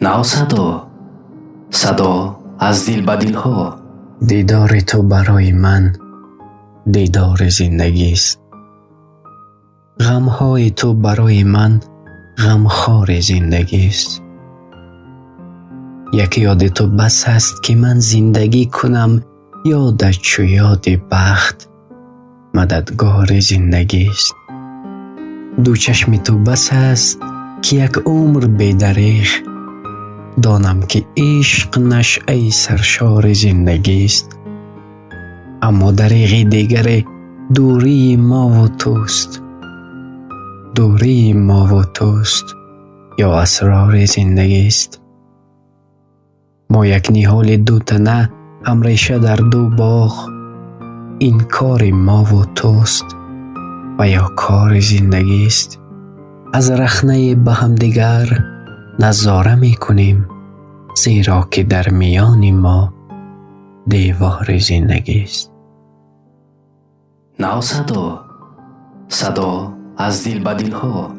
نو صدا از دل به دل ها. دیدار تو برای من دیدار زندگی است. غمهای تو برای من غمخوار زندگی است. یک یاد تو بس است که من زندگی کنم، یادت چو یاد بخت مددگار زندگی است. دو چشم تو بس است که یک عمر بی‌دریغ، دانم که عشق نشأه سرشار زندگی است. اما دریغ دیگر دوری ما و توست، دوری ما و توست یا اسرار زندگی است. ما یک نهال دو تنه هم ریشه در دو باغ، این کار ما و توست و یا کار زندگی است. از رخنه به هم دیگر نظاره می کنیم، زیرا که در میان ما دیوار زندگی است. نو صدا از دل به دل ها.